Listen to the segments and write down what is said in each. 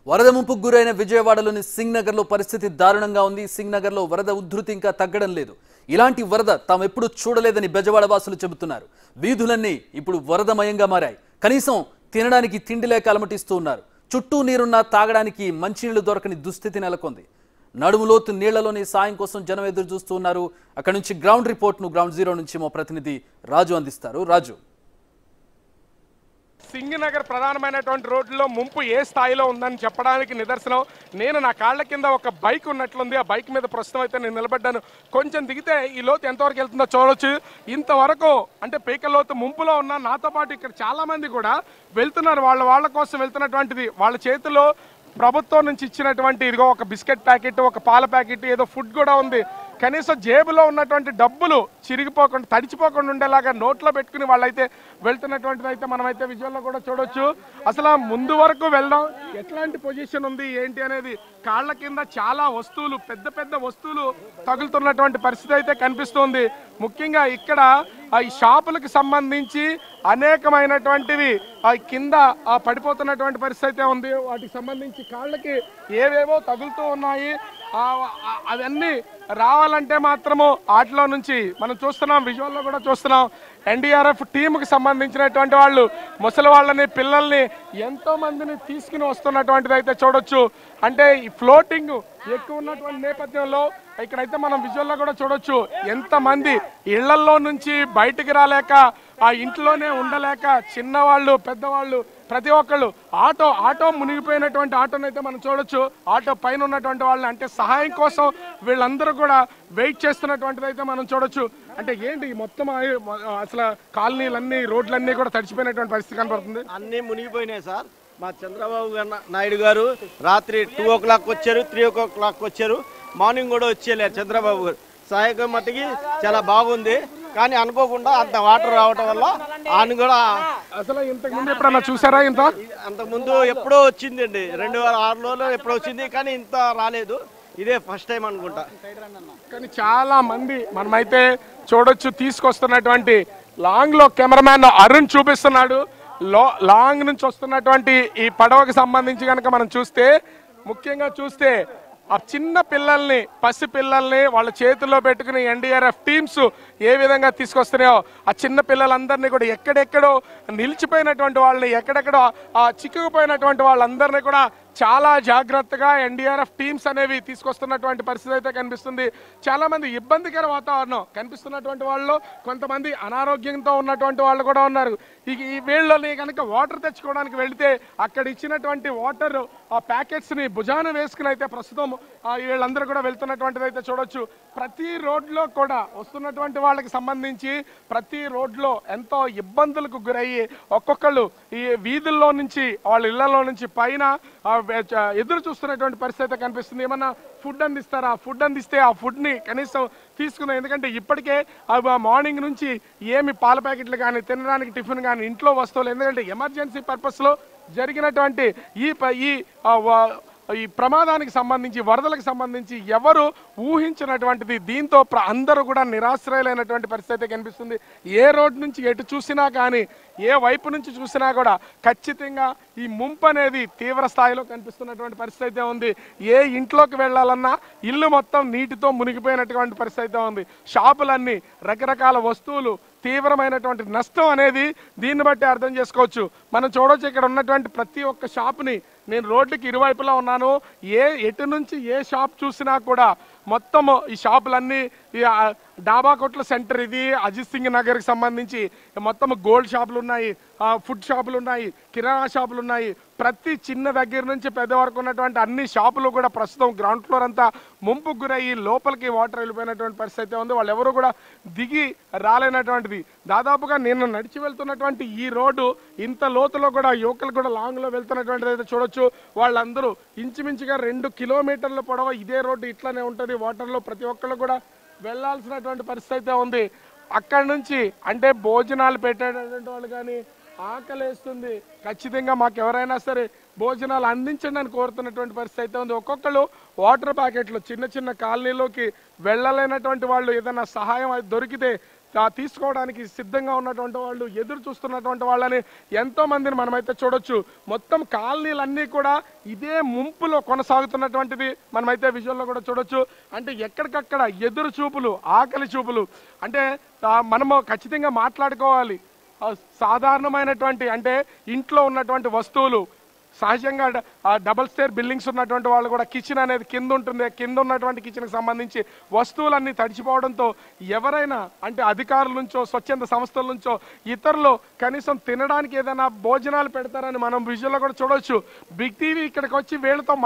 వరద ముంపుకు గురైన విజయవాడలోని సింగ్ నగర్ లో పరిస్థితి దారుణంగా ఉంది. సింగ్ నగర్ లో వరద ఉధృతి ఇంకా తగ్గడం లేదు. ఇలాంటి వరద తాము ఎప్పుడూ చూడలేదని బెజవాడ వాసులు చెబుతున్నారు. వీధులన్నీ ఇప్పుడు వరదమయంగా మారాయి. కనీసం తినడానికి తిండి లేక అలమటిస్తూ ఉన్నారు. చుట్టూ నీరున్నా తాగడానికి మంచినీళ్లు దొరకని దుస్థితి నెలకొంది. నడుములోతు నీళ్లలోని సాయం కోసం జనం ఎదురు చూస్తూ ఉన్నారు. అక్కడి నుంచి గ్రౌండ్ రిపోర్ట్ను గ్రౌండ్ జీరో నుంచి మా ప్రతినిధి రాజు అందిస్తారు. రాజు, సింగ్ నగర్ ప్రధానమైనటువంటి రోడ్లలో ముంపు ఏ స్థాయిలో ఉందని చెప్పడానికి నిదర్శనం నేను నా కాళ్ల కింద ఒక బైక్ ఉన్నట్లుంది. ఆ బైక్ మీద ప్రస్తుతం అయితే నేను నిలబడ్డాను. కొంచెం దిగితే ఈ లోతు ఎంతవరకు వెళ్తుందో చూడవచ్చు. ఇంతవరకు అంటే పీక లోతు ముంపులో ఉన్న నాతో పాటు ఇక్కడ చాలా మంది కూడా వెళ్తున్నారు. వాళ్ళ కోసం వెళ్తున్నటువంటిది వాళ్ళ చేతిలో ప్రభుత్వం నుంచి ఇచ్చినటువంటి ఇదిగో ఒక బిస్కెట్ ప్యాకెట్, ఒక పాల ప్యాకెట్, ఏదో ఫుడ్ కూడా ఉంది. కనీసం జేబులో ఉన్నటువంటి డబ్బులు చిరిగిపోకుండా తడిచిపోకుండా ఉండేలాగా నోట్లో పెట్టుకుని వాళ్ళైతే వెళ్తున్నటువంటిది అయితే మనమైతే విజువల్లో కూడా చూడొచ్చు. అసలు ముందు వరకు వెళ్ళడం ఎట్లాంటి పొజిషన్ ఉంది ఏంటి అనేది కాళ్ళ కింద చాలా వస్తువులు, పెద్ద పెద్ద వస్తువులు తగులుతున్నటువంటి పరిస్థితి అయితే కనిపిస్తుంది. ముఖ్యంగా ఇక్కడ ఈ షాపులకు సంబంధించి అనేకమైనటువంటివి కింద పడిపోతున్నటువంటి పరిస్థితి అయితే ఉంది. వాటికి సంబంధించి కాళ్ళకి ఏవేవో తగులుతూ ఉన్నాయి. అవన్నీ రావాలంటే మాత్రము వాటిలో నుంచి మనం చూస్తున్నాం, విజువల్లో కూడా చూస్తున్నాం. ఎన్డీఆర్ఎఫ్ టీంకి సంబంధించినటువంటి వాళ్ళు ముసలి వాళ్ళని, పిల్లల్ని, ఎంతో మందిని తీసుకుని వస్తున్నటువంటిది అయితే చూడొచ్చు. అంటే ఈ ఫ్లోటింగ్ ఎక్కువ ఉన్నటువంటి నేపథ్యంలో ఇక్కడైతే మనం విజువల్లో కూడా చూడొచ్చు. ఎంతమంది ఇళ్లల్లో నుంచి బయటికి రాలేక, ఆ ఇంట్లోనే ఉండలేక, చిన్నవాళ్ళు, పెద్దవాళ్ళు, ప్రతి ఒక్కళ్ళు ఆటో మునిగిపోయినటువంటి ఆటోని అయితే మనం చూడొచ్చు. ఆటో పైన ఉన్నటువంటి వాళ్ళని అంటే సహాయం కోసం వీళ్ళందరూ కూడా వెయిట్ చేస్తున్నటువంటిది అయితే మనం చూడొచ్చు. అంటే ఏంటి మొత్తం అసలు కాలనీలన్నీ, రోడ్లన్నీ కూడా తడిచిపోయినటువంటి పరిస్థితి కనపడుతుంది. అన్నీ మునిగిపోయినాయి సార్. మా చంద్రబాబు నాయుడు గారు రాత్రి 2 o'clock వచ్చారు, 3 o'clock వచ్చారు, మార్నింగ్ కూడా వచ్చేలేరు. చంద్రబాబు గారు సహాయక మట్టికి చాలా బాగుంది. కానీ అనుకోకుండా అంత వాటర్ రావటం వల్ల ఆయన కూడా అసలు ఇంతకు ముందు ఎప్పుడన్నా చూసారా? అంతకుముందు ఎప్పుడో వచ్చిందండి, 2006లో ఎప్పుడో వచ్చింది, కానీ ఇంత రాలేదు. ఇదే ఫస్ట్ టైం అనుకుంటా. కానీ చాలా మంది మనమైతే చూడొచ్చు. తీసుకొస్తున్నటువంటి లాంగ్ లో కెమెరామ్యాన్ అరుణ్ చూపిస్తున్నాడు. లాంగ్ నుంచి వస్తున్నటువంటి ఈ పడవకు సంబంధించి కనుక మనం చూస్తే, ముఖ్యంగా చూస్తే ఆ చిన్న పిల్లల్ని, పసి పిల్లల్ని వాళ్ళ చేతుల్లో పెట్టుకుని ఎన్డీఆర్ఎఫ్ టీమ్స్ ఏ విధంగా తీసుకొస్తున్నాయో, ఆ చిన్న పిల్లలందరినీ కూడా ఎక్కడెక్కడో నిలిచిపోయినటువంటి వాళ్ళని, ఎక్కడెక్కడో చిక్కుకుపోయినటువంటి వాళ్ళందరినీ కూడా చాలా జాగ్రత్తగా ఎన్డీఆర్ఎఫ్ టీమ్స్ అనేవి తీసుకొస్తున్నటువంటి పరిస్థితి అయితే కనిపిస్తుంది. చాలా మంది ఇబ్బందికర వాతావరణం కనిపిస్తున్నటువంటి వాళ్ళు, కొంతమంది అనారోగ్యంతో ఉన్నటువంటి వాళ్ళు కూడా ఉన్నారు. ఈ వీళ్ళని కనుక వాటర్ తెచ్చుకోవడానికి వెళితే అక్కడ ఇచ్చినటువంటి వాటర్ ఆ ప్యాకెట్స్ ని భుజాన వేసుకుని అయితే ప్రస్తుతం వీళ్ళందరూ కూడా వెళ్తున్నటువంటిది అయితే చూడొచ్చు. ప్రతి రోడ్లో కూడా వస్తున్నటువంటి వాళ్ళకి సంబంధించి ప్రతి రోడ్లో ఎంతో ఇబ్బందులకు గురయ్యి ఒక్కొక్కళ్ళు ఈ వీధుల్లో నుంచి, వాళ్ళ ఇళ్లలో నుంచి పైన ఎదురు చూస్తున్నటువంటి పరిస్థితి కనిపిస్తుంది. ఏమన్నా ఫుడ్ అందిస్తారా? ఫుడ్ అందిస్తే ఆ ఫుడ్ ని కనీసం తీసుకుందాం. ఎందుకంటే ఇప్పటికే మార్నింగ్ నుంచి ఏమి పాల ప్యాకెట్లు కానీ, తినడానికి టిఫిన్ కానీ, ఇంట్లో వస్తువులు, ఎందుకంటే ఎమర్జెన్సీ పర్పస్ లో జరిగినటువంటి ఈ ప్రమాదానికి సంబంధించి, వరదలకు సంబంధించి ఎవరు ఊహించినటువంటిది. దీంతో అందరూ కూడా నిరాశ్రయులైనటువంటి పరిస్థితి కనిపిస్తుంది. ఏ రోడ్ నుంచి ఎటు చూసినా కానీ, ఏ వైపు నుంచి చూసినా కూడా ఖచ్చితంగా ఈ ముంపు అనేది తీవ్ర స్థాయిలో కనిపిస్తున్నటువంటి పరిస్థితి అయితే ఉంది. ఏ ఇంట్లోకి వెళ్ళాలన్నా ఇల్లు మొత్తం నీటితో మునిగిపోయినటువంటి పరిస్థితి ఉంది. షాపులన్నీ, రకరకాల వస్తువులు, తీవ్రమైనటువంటి నష్టం అనేది దీన్ని బట్టి అర్థం చేసుకోవచ్చు. మనం చూడవచ్చు ఇక్కడ ఉన్నటువంటి ప్రతి ఒక్క షాప్ని. నేను రోడ్డుకి ఇరువైపులా ఉన్నాను. ఎటు నుంచి ఏ షాప్ చూసినా కూడా మొత్తం ఈ షాపులన్నీ, డాబా కొట్ల సెంటర్ ఇది, అజిత్ సింగ్ నగర్కి సంబంధించి మొత్తం గోల్డ్ షాపులు ఉన్నాయి, ఫుడ్ షాపులు ఉన్నాయి, కిరాణా షాపులు ఉన్నాయి. ప్రతి చిన్న దగ్గర నుంచి పెద్ద వరకు ఉన్నటువంటి అన్ని షాపులు కూడా ప్రస్తుతం గ్రౌండ్ ఫ్లోర్ అంతా ముంపుకు గురయ్యి లోపలికి వాటర్ వెళ్ళిపోయినటువంటి పరిస్థితి ఉంది. వాళ్ళు ఎవరు కూడా దిగి రాలేనటువంటిది. దాదాపుగా నేను నడిచి వెళ్తున్నటువంటి ఈ రోడ్డు ఇంత లోతులో కూడా యువకులు కూడా లాంగ్లో వెళ్తున్నటువంటిది అయితే చూడొచ్చు. వాళ్ళందరూ ఇంచుమించుగా 2 కిలోమీటర్ల పొడవ ఇదే రోడ్డు ఇట్లానే ఉంటుంది. వాటర్లో ప్రతి ఒక్కళ్ళు కూడా వెళ్లాల్సినటువంటి పరిస్థితి అయితే ఉంది. అక్కడి నుంచి అంటే భోజనాలు పెట్టేటటువంటి వాళ్ళు కానీ, ఆకలేస్తుంది, ఖచ్చితంగా మాకు ఎవరైనా సరే భోజనాలు అందించండి అని కోరుతున్నటువంటి పరిస్థితి అయితే ఉంది. ఒక్కొక్కరు వాటర్ ప్యాకెట్లు చిన్న చిన్న కాలనీలోకి వెళ్ళలేనటువంటి వాళ్ళు ఏదైనా సహాయం దొరికితే తీసుకోవడానికి సిద్ధంగా ఉన్నటువంటి వాళ్ళు, ఎదురు చూస్తున్నటువంటి వాళ్ళని ఎంతో మందిని మనమైతే చూడొచ్చు. మొత్తం కాలనీలన్నీ కూడా ఇదే ముంపులో కొనసాగుతున్నటువంటిది మనమైతే విజువల్లో కూడా చూడొచ్చు. అంటే ఎక్కడికక్కడ ఎదురు చూపులు, ఆకలి చూపులు. అంటే మనము ఖచ్చితంగా మాట్లాడుకోవాలి. సాధారణమైనటువంటి అంటే ఇంట్లో ఉన్నటువంటి వస్తువులు, సహజంగా డబల్ స్టేర్ బిల్డింగ్స్ ఉన్నటువంటి వాళ్ళు కూడా కిచెన్ అనేది కింద ఉంటుంది. కింద ఉన్నటువంటి కిచెన్కి సంబంధించి వస్తువులన్నీ తడిచిపోవడంతో ఎవరైనా అంటే అధికారుల నుంచో, స్వచ్ఛంద సంస్థల నుంచో, ఇతరులు కనీసం తినడానికి ఏదైనా భోజనాలు పెడతారని మనం విజువల్లో కూడా చూడవచ్చు. బిగ్ టీవీ ఇక్కడికి వచ్చి వీళ్ళతో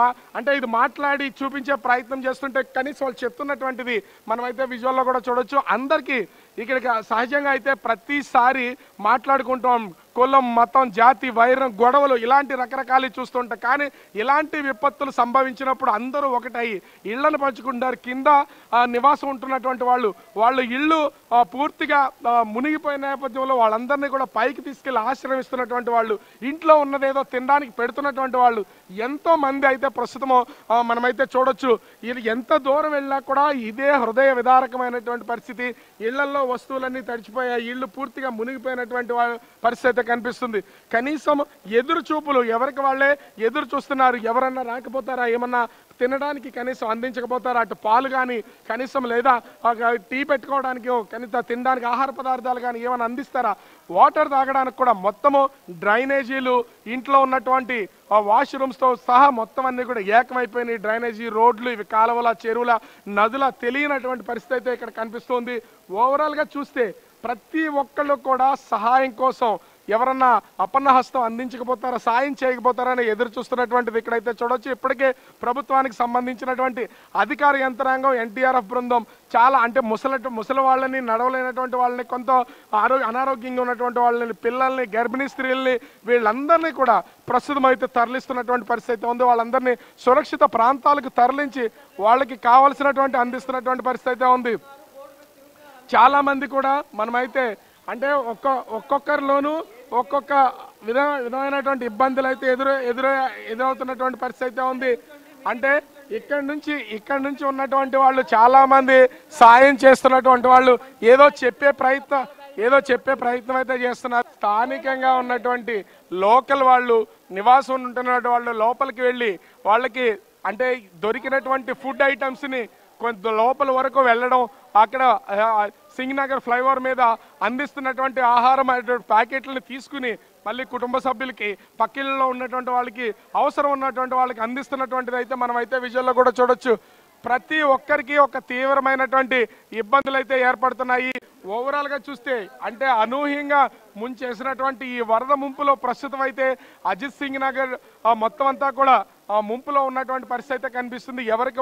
అంటే ఇది మాట్లాడి చూపించే ప్రయత్నం చేస్తుంటే కనీసం వాళ్ళు చెప్తున్నటువంటిది మనమైతే విజువల్లో కూడా చూడొచ్చు. అందరికీ ఇక్కడికి సహజంగా అయితే ప్రతిసారి మాట్లాడుకుంటాం, కులం, మతం, జాతి, వైరం, గొడవలు ఇలాంటి రకరకాలు చూస్తుంటాం. కానీ ఇలాంటి విపత్తులు సంభవించినప్పుడు అందరూ ఒకటై ఇళ్లను పంచుకుంటారు. కింద నివాసం ఉంటున్నటువంటి వాళ్ళు ఇళ్ళు పూర్తిగా మునిగిపోయిన నేపథ్యంలో వాళ్ళందరినీ కూడా పైకి తీసుకెళ్లి ఆశ్రమిస్తున్నటువంటి వాళ్ళు, ఇంట్లో ఉన్నదేదో తినడానికి పెడుతున్నటువంటి వాళ్ళు ఎంతో మంది అయితే ప్రస్తుతం మనమైతే చూడొచ్చు. ఇది ఎంత దూరం వెళ్ళినా కూడా ఇదే హృదయ విదారకమైనటువంటి పరిస్థితి. ఇళ్లలో వస్తువులన్నీ తడిచిపోయాయి, ఇళ్ళు పూర్తిగా మునిగిపోయినటువంటి పరిస్థితి కనిపిస్తుంది. కనీసం ఎదురు చూపులు, ఎవరికి వాళ్ళే ఎదురు చూస్తున్నారు. ఎవరన్నా రాకపోతారా, ఏమన్నా తినడానికి కనీసం అందించకపోతారా, అటు పాలు కానీ కనీసం లేదా టీ పెట్టుకోవడానికి కనీసం తినడానికి ఆహార పదార్థాలు కానీ ఏమైనా అందిస్తారా, వాటర్ తాగడానికి కూడా మొత్తము డ్రైనేజీలు, ఇంట్లో ఉన్నటువంటి వాష్రూమ్స్తో సహా మొత్తం అన్ని కూడా ఏకమైపోయినాయి. డ్రైనేజీ, రోడ్లు, ఇవి కాలువల, చెరువుల, నదుల తెలియనటువంటి పరిస్థితి అయితే ఇక్కడ కనిపిస్తుంది. ఓవరాల్గా చూస్తే ప్రతి ఒక్కళ్ళు కూడా సహాయం కోసం ఎవరన్నా అపన్నహస్తం అందించకపోతారా, సాయం చేయకపోతారని ఎదురు చూస్తున్నటువంటిది ఇక్కడైతే చూడొచ్చు. ఇప్పటికే ప్రభుత్వానికి సంబంధించినటువంటి అధికార యంత్రాంగం, ఎన్టీఆర్ఎఫ్ బృందం చాలా అంటే ముసలి వాళ్ళని, నడవలేనటువంటి వాళ్ళని, కొంత అనారోగ్యంగా ఉన్నటువంటి వాళ్ళని, పిల్లల్ని, గర్భిణీ స్త్రీల్ని, వీళ్ళందరినీ కూడా ప్రస్తుతం అయితే తరలిస్తున్నటువంటి పరిస్థితి ఉంది. వాళ్ళందరినీ సురక్షిత ప్రాంతాలకు తరలించి వాళ్ళకి కావాల్సినటువంటి అందిస్తున్నటువంటి పరిస్థితి అయితే ఉంది. చాలా మంది కూడా మనమైతే అంటే ఒక్కొక్కరిలోనూ ఒక్కొక్క విధమైనటువంటి ఇబ్బందులు అయితే ఎదురవుతున్నటువంటి పరిస్థితి అయితే ఉంది. అంటే ఇక్కడ నుంచి ఉన్నటువంటి వాళ్ళు చాలా మంది సాయం చేస్తున్నటువంటి వాళ్ళు ఏదో చెప్పే ప్రయత్నం అయితే చేస్తున్నారు. స్థానికంగా ఉన్నటువంటి లోకల్ వాళ్ళు, నివాసం ఉంటున్నటువంటి వాళ్ళు లోపలికి వెళ్ళి వాళ్ళకి అంటే దొరికినటువంటి ఫుడ్ ఐటమ్స్ని కొంత లోపల వరకు వెళ్ళడం, అక్కడ సింగనగర్ ఫ్లైఓవర్ మీద అందిస్తున్నటువంటి ఆహారం ప్యాకెట్లను తీసుకుని మళ్ళీ కుటుంబ సభ్యులకి, పక్కిళ్ళలో ఉన్నటువంటి వాళ్ళకి, అవసరం ఉన్నటువంటి వాళ్ళకి అందిస్తున్నటువంటిది అయితే మనమైతే విజువల్లో కూడా చూడొచ్చు. ప్రతి ఒక్కరికి ఒక తీవ్రమైనటువంటి ఇబ్బందులు అయితే ఏర్పడుతున్నాయి. ఓవరాల్గా చూస్తే అంటే అనూహ్యంగా ముంచేసినటువంటి ఈ వరద ముంపులో ప్రస్తుతం అయితే అజిత్ సింగ్ నగర్ మొత్తం అంతా కూడా ముంపులో ఉన్నటువంటి పరిస్థితి అయితే కనిపిస్తుంది. ఎవరికి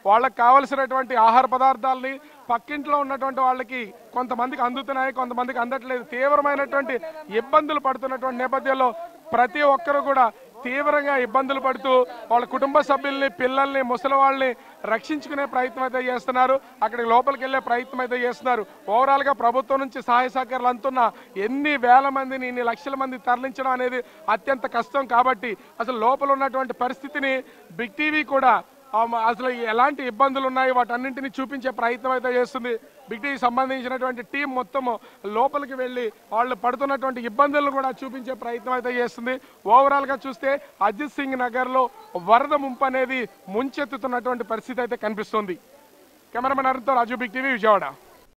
వాళ్ళకి కావలసినటువంటి ఆహార పదార్థాలని పక్కింట్లో ఉన్నటువంటి వాళ్ళకి కొంతమందికి అందుతున్నాయి, కొంతమందికి అందట్లేదు. తీవ్రమైనటువంటి ఇబ్బందులు పడుతున్నటువంటి నేపథ్యంలో ప్రతి ఒక్కరు కూడా తీవ్రంగా ఇబ్బందులు పడుతూ వాళ్ళ కుటుంబ సభ్యుల్ని, పిల్లల్ని, ముసలి వాళ్ళని రక్షించుకునే ప్రయత్నం అయితే చేస్తున్నారు. అక్కడికి లోపలికి వెళ్ళే ప్రయత్నం అయితే చేస్తున్నారు. ఓవరాల్గా ప్రభుత్వం నుంచి సహాయ సహకారాలు అందుతున్న ఎన్ని వేల మందిని, ఇన్ని లక్షల మంది తరలించడం అనేది అత్యంత కష్టం. కాబట్టి అసలు లోపల ఉన్నటువంటి పరిస్థితిని బిగ్ టీవీ కూడా అసలు ఎలాంటి ఇబ్బందులు ఉన్నాయి వాటన్నింటినీ చూపించే ప్రయత్నం అయితే చేస్తుంది. బిగ్ టీవీ సంబంధించినటువంటి టీం మొత్తము లోపలికి వెళ్ళి వాళ్ళు పడుతున్నటువంటి ఇబ్బందులను కూడా చూపించే ప్రయత్నం అయితే చేస్తుంది. ఓవరాల్గా చూస్తే అజిత్ సింగ్ నగర్లో వరద ముంపు అనేది ముంచెత్తుతున్నటువంటి పరిస్థితి అయితే కనిపిస్తుంది. కెమెరామెన్ అరుణ్తో రాజు, బిగ్ టీవీ, విజయవాడ.